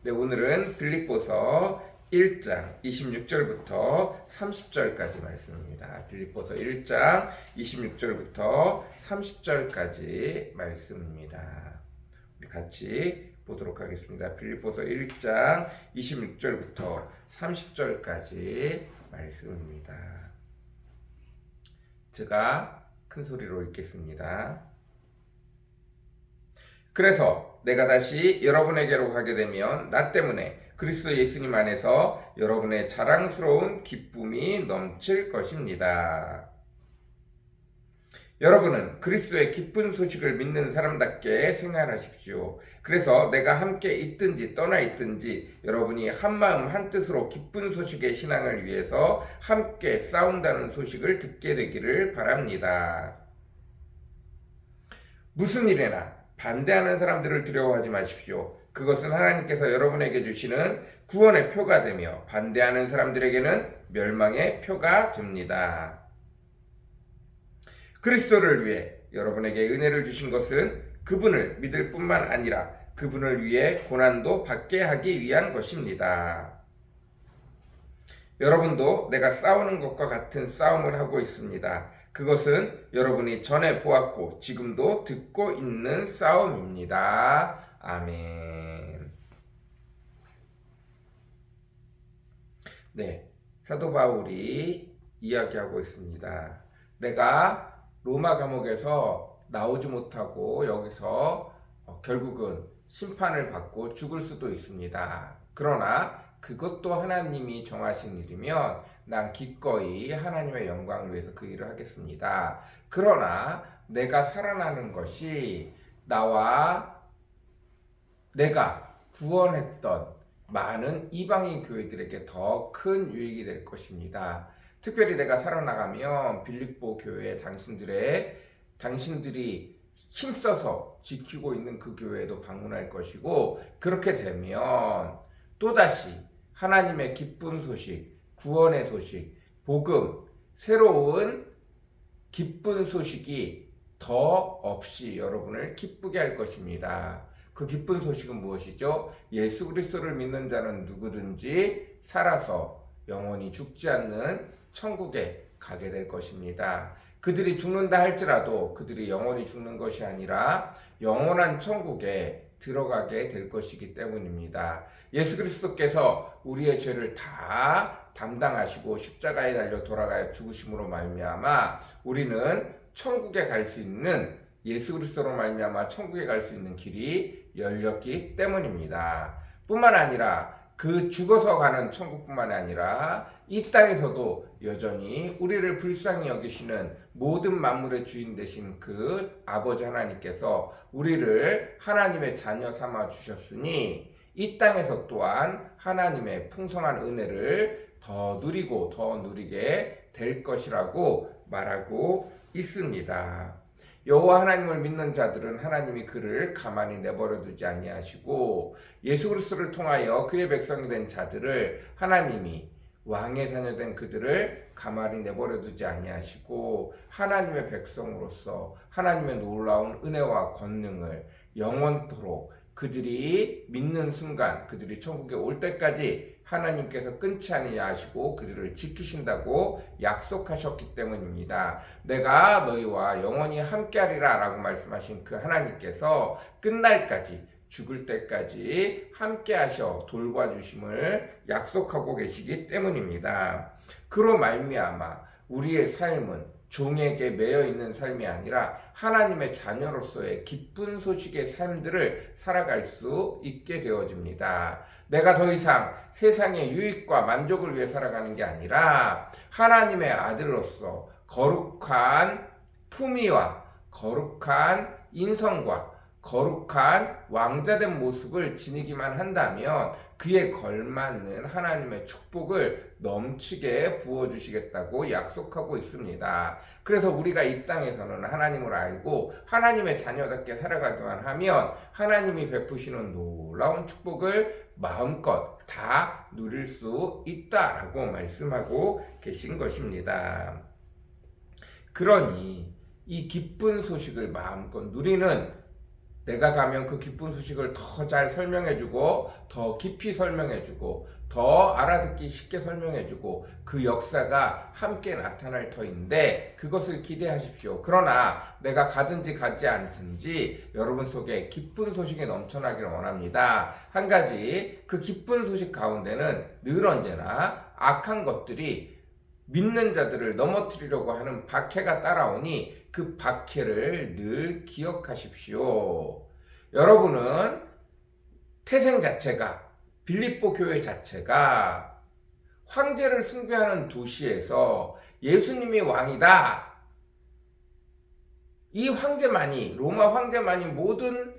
네, 오늘은 빌립보서 1장 26절부터 30절까지 말씀입니다. 빌립보서 1장 26절부터 30절까지 말씀입니다. 우리 같이 보도록 하겠습니다. 빌립보서 1장 26절부터 30절까지 말씀입니다. 제가 큰 소리로 읽겠습니다. 그래서 내가 다시 여러분에게로 가게 되면 나 때문에 그리스도 예수님 안에서 여러분의 자랑스러운 기쁨이 넘칠 것입니다. 여러분은 그리스도의 기쁜 소식을 믿는 사람답게 생활하십시오. 그래서 내가 함께 있든지 떠나 있든지 여러분이 한마음 한뜻으로 기쁜 소식의 신앙을 위해서 함께 싸운다는 소식을 듣게 되기를 바랍니다. 무슨 일에나 반대하는 사람들을 두려워하지 마십시오. 그것은 하나님께서 여러분에게 주시는 구원의 표가 되며 반대하는 사람들에게는 멸망의 표가 됩니다. 그리스도를 위해 여러분에게 은혜를 주신 것은 그분을 믿을 뿐만 아니라 그분을 위해 고난도 받게 하기 위한 것입니다. 여러분도 내가 싸우는 것과 같은 싸움을 하고 있습니다. 그것은 여러분이 전에 보았고 지금도 듣고 있는 싸움입니다. 아멘. 네, 사도 바울이 이야기하고 있습니다. 내가 로마 감옥에서 나오지 못하고 여기서 결국은 심판을 받고 죽을 수도 있습니다. 그러나 그것도 하나님이 정하신 일이면 난 기꺼이 하나님의 영광을 위해서 그 일을 하겠습니다. 그러나 내가 살아나는 것이 나와 내가 구원했던 많은 이방인 교회들에게 더 큰 유익이 될 것입니다. 특별히 내가 살아나가면 빌립보 교회 당신들이 힘써서 지키고 있는 그 교회에도 방문할 것이고, 그렇게 되면 또다시 하나님의 기쁜 소식, 구원의 소식, 복음, 새로운 기쁜 소식이 더 없이 여러분을 기쁘게 할 것입니다. 그 기쁜 소식은 무엇이죠? 예수 그리스도를 믿는 자는 누구든지 살아서 영원히 죽지 않는 천국에 가게 될 것입니다. 그들이 죽는다 할지라도 그들이 영원히 죽는 것이 아니라 영원한 천국에 들어가게 될 것이기 때문입니다. 예수 그리스도께서 우리의 죄를 다 담당하시고 십자가에 달려 돌아가여 죽으심으로 말미암아 우리는 천국에 갈 수 있는, 예수 그리스도로 말미암아 천국에 갈 수 있는 길이 열렸기 때문입니다. 뿐만 아니라 그 죽어서 가는 천국뿐만 아니라 이 땅에서도 여전히 우리를 불쌍히 여기시는 모든 만물의 주인 되신 그 아버지 하나님께서 우리를 하나님의 자녀 삼아 주셨으니 이 땅에서 또한 하나님의 풍성한 은혜를 더 누리고 더 누리게 될 것이라고 말하고 있습니다. 여호와 하나님을 믿는 자들은 하나님이 그를 가만히 내버려 두지 아니하시고 예수 그리스도를 통하여 그의 백성이 된 자들을 하나님이 왕의 자녀된 그들을 가만히 내버려 두지 아니하시고 하나님의 백성으로서 하나님의 놀라운 은혜와 권능을 영원토록 그들이 믿는 순간, 그들이 천국에 올 때까지 하나님께서 끊지 아니하시고 그들을 지키신다고 약속하셨기 때문입니다. 내가 너희와 영원히 함께하리라 라고 말씀하신 그 하나님께서 끝날까지, 죽을 때까지 함께하셔 돌봐주심을 약속하고 계시기 때문입니다. 그로 말미암아 우리의 삶은 종에게 매여 있는 삶이 아니라 하나님의 자녀로서의 기쁜 소식의 삶들을 살아갈 수 있게 되어집니다. 내가 더 이상 세상의 유익과 만족을 위해 살아가는 게 아니라 하나님의 아들로서 거룩한 품위와 거룩한 인성과 거룩한 왕자된 모습을 지니기만 한다면 그에 걸맞는 하나님의 축복을 넘치게 부어주시겠다고 약속하고 있습니다. 그래서 우리가 이 땅에서는 하나님을 알고 하나님의 자녀답게 살아가기만 하면 하나님이 베푸시는 놀라운 축복을 마음껏 다 누릴 수 있다라고 말씀하고 계신 것입니다. 그러니 이 기쁜 소식을 마음껏 누리는 내가 가면 그 기쁜 소식을 더 잘 설명해주고 더 깊이 설명해주고 더 알아듣기 쉽게 설명해주고 그 역사가 함께 나타날 터인데 그것을 기대하십시오. 그러나 내가 가든지 가지 않든지 여러분 속에 기쁜 소식이 넘쳐나기를 원합니다. 한 가지 그 기쁜 소식 가운데는 늘 언제나 악한 것들이 믿는 자들을 넘어뜨리려고 하는 박해가 따라오니 그 박해를 늘 기억하십시오. 여러분은 태생 자체가 빌립보 교회 자체가 황제를 숭배하는 도시에서 예수님이 왕이다. 이 황제만이 로마 황제만이 모든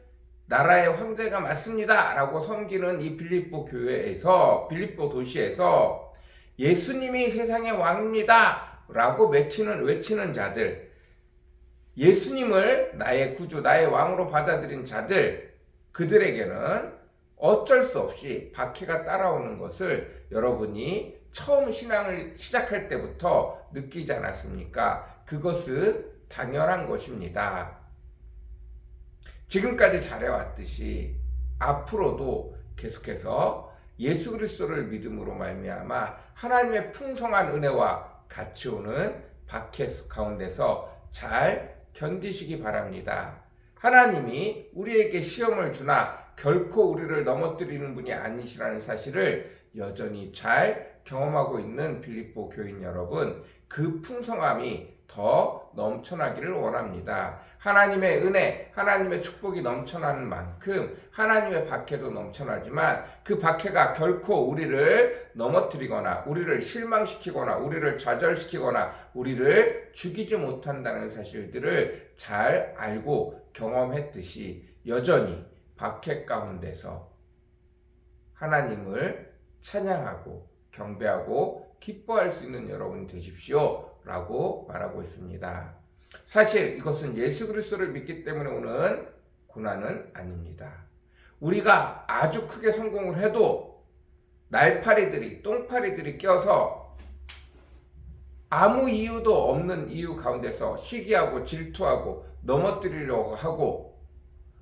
나라의 황제가 맞습니다. 라고 섬기는 이 빌립보 교회에서 빌립보 도시에서 예수님이 세상의 왕입니다. 라고 외치는 자들, 예수님을 나의 구주, 나의 왕으로 받아들인 자들, 그들에게는 어쩔 수 없이 박해가 따라오는 것을 여러분이 처음 신앙을 시작할 때부터 느끼지 않았습니까? 그것은 당연한 것입니다. 지금까지 잘해왔듯이 앞으로도 계속해서 예수 그리스도를 믿음으로 말미암아 하나님의 풍성한 은혜와 같이 오는 박해 가운데서 잘 견디시기 바랍니다. 하나님이 우리에게 시험을 주나 결코 우리를 넘어뜨리는 분이 아니시라는 사실을 여전히 잘 경험하고 있는 빌립보 교인 여러분, 그 풍성함이 더 넘쳐나기를 원합니다. 하나님의 은혜, 하나님의 축복이 넘쳐나는 만큼 하나님의 박해도 넘쳐나지만 그 박해가 결코 우리를 넘어뜨리거나 우리를 실망시키거나 우리를 좌절시키거나 우리를 죽이지 못한다는 사실들을 잘 알고 경험했듯이 여전히 박해 가운데서 하나님을 찬양하고 경배하고 기뻐할 수 있는 여러분이 되십시오 라고 말하고 있습니다. 사실 이것은 예수 그리스도를 믿기 때문에 오는 고난은 아닙니다. 우리가 아주 크게 성공을 해도 날파리들이 똥파리들이 껴서 아무 이유도 없는 이유 가운데서 시기하고 질투하고 넘어뜨리려고 하고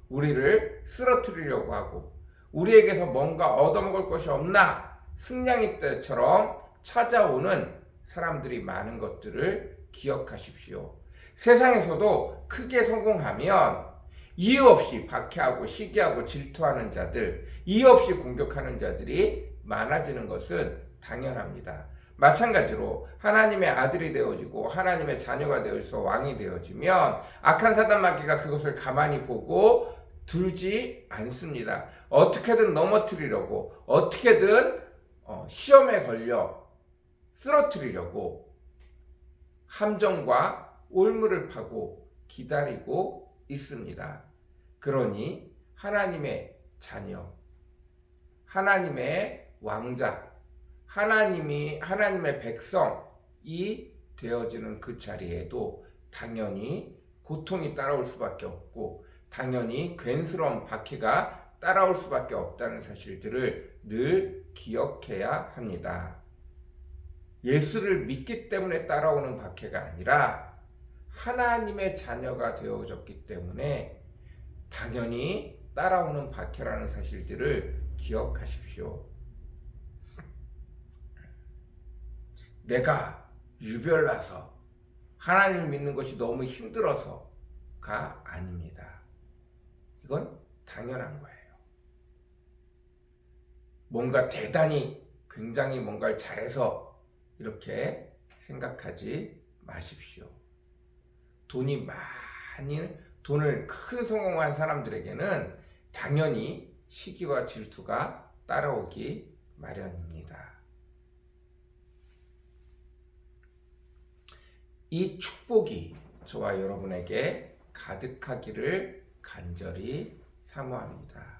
우리를 쓰러뜨리려고 하고 우리에게서 뭔가 얻어먹을 것이 없나 승냥이 때처럼 찾아오는 사람들이 많은 것들을 기억하십시오. 세상에서도 크게 성공하면 이유 없이 박해하고 시기하고 질투하는 자들, 이유 없이 공격하는 자들이 많아지는 것은 당연합니다. 마찬가지로 하나님의 아들이 되어지고 하나님의 자녀가 되어서 왕이 되어지면 악한 사단 마귀가 그것을 가만히 보고 두지 않습니다. 어떻게든 넘어뜨리려고, 어떻게든 시험에 걸려 쓰러뜨리려고 함정과 올무를 파고 기다리고 있습니다. 그러니 하나님의 자녀, 하나님의 왕자, 하나님의 백성이 되어지는 그 자리에도 당연히 고통이 따라올 수밖에 없고 당연히 괜스러운 박해가 따라올 수밖에 없다는 사실들을 늘 기억해야 합니다. 예수를 믿기 때문에 따라오는 박해가 아니라 하나님의 자녀가 되어졌기 때문에 당연히 따라오는 박해라는 사실들을 기억하십시오. 내가 유별나서 하나님을 믿는 것이 너무 힘들어서가 아닙니다. 이건 당연한 거예요. 뭔가 대단히 굉장히 뭔가를 잘해서 이렇게 생각하지 마십시오. 돈을 큰 성공한 사람들에게는 당연히 시기와 질투가 따라오기 마련입니다. 이 축복이 저와 여러분에게 가득하기를 간절히 사모합니다.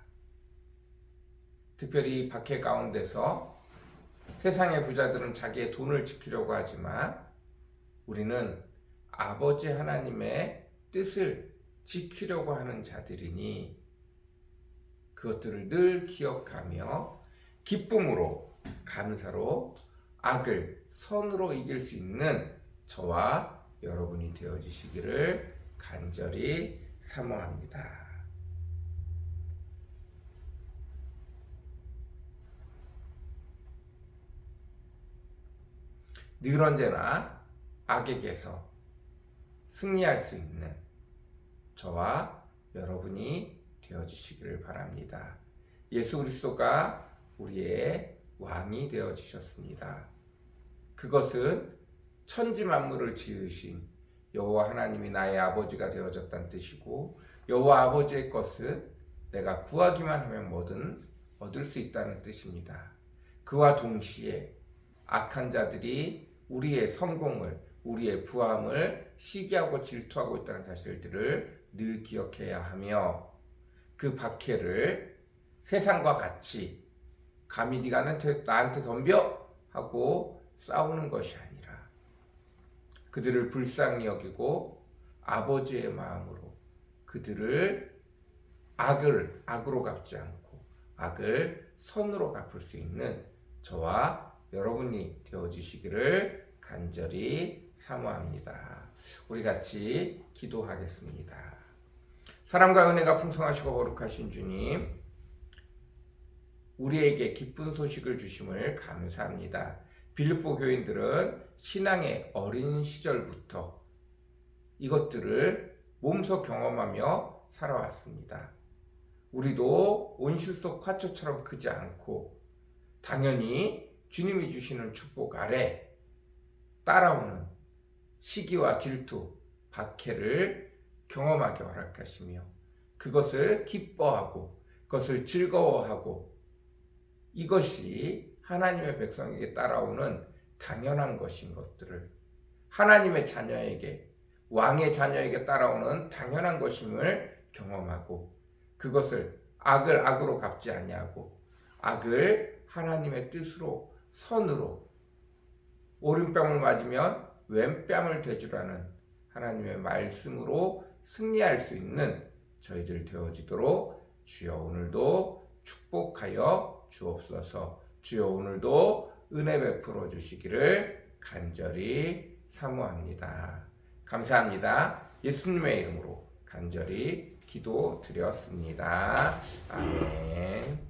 특별히 박해 가운데서 세상의 부자들은 자기의 돈을 지키려고 하지만 우리는 아버지 하나님의 뜻을 지키려고 하는 자들이니 그것들을 늘 기억하며 기쁨으로 감사로 악을 선으로 이길 수 있는 저와 여러분이 되어주시기를 간절히 사모합니다. 늘 언제나 악에게서 승리할 수 있는 저와 여러분이 되어주시기를 바랍니다. 예수 그리스도가 우리의 왕이 되어주셨습니다. 그것은 천지 만물을 지으신 여호와 하나님이 나의 아버지가 되어졌다는 뜻이고, 여호와 아버지의 것은 내가 구하기만 하면 뭐든 얻을 수 있다는 뜻입니다. 그와 동시에 악한 자들이 우리의 성공을, 우리의 부함을 시기하고 질투하고 있다는 사실들을 늘 기억해야 하며, 그 박해를 세상과 같이 감히 네가 나한테 덤벼 하고 싸우는 것이 아니라 그들을 불쌍히 여기고 아버지의 마음으로 그들을 악으로 갚지 않고 악을 선으로 갚을 수 있는 저와 여러분이 되어주시기를 간절히 사모합니다. 우리 같이 기도하겠습니다. 사랑과 은혜가 풍성하시고 거룩하신 주님, 우리에게 기쁜 소식을 주심을 감사합니다. 빌립보 교인들은 신앙의 어린 시절부터 이것들을 몸소 경험하며 살아왔습니다. 우리도 온실 속 화초처럼 크지 않고 당연히 주님이 주시는 축복 아래 따라오는 시기와 질투, 박해를 경험하게 허락하시며 그것을 기뻐하고 그것을 즐거워하고, 이것이 하나님의 백성에게 따라오는 당연한 것인 것들을, 하나님의 자녀에게, 왕의 자녀에게 따라오는 당연한 것임을 경험하고, 그것을 악을 악으로 갚지 아니하고 악을 하나님의 뜻으로, 선으로, 오른뺨을 맞으면 왼뺨을 대주라는 하나님의 말씀으로 승리할 수 있는 저희들 되어지도록 주여 오늘도 축복하여 주옵소서. 주여 오늘도 은혜 베풀어 주시기를 간절히 사모합니다. 감사합니다. 예수님의 이름으로 간절히 기도드렸습니다. 아멘.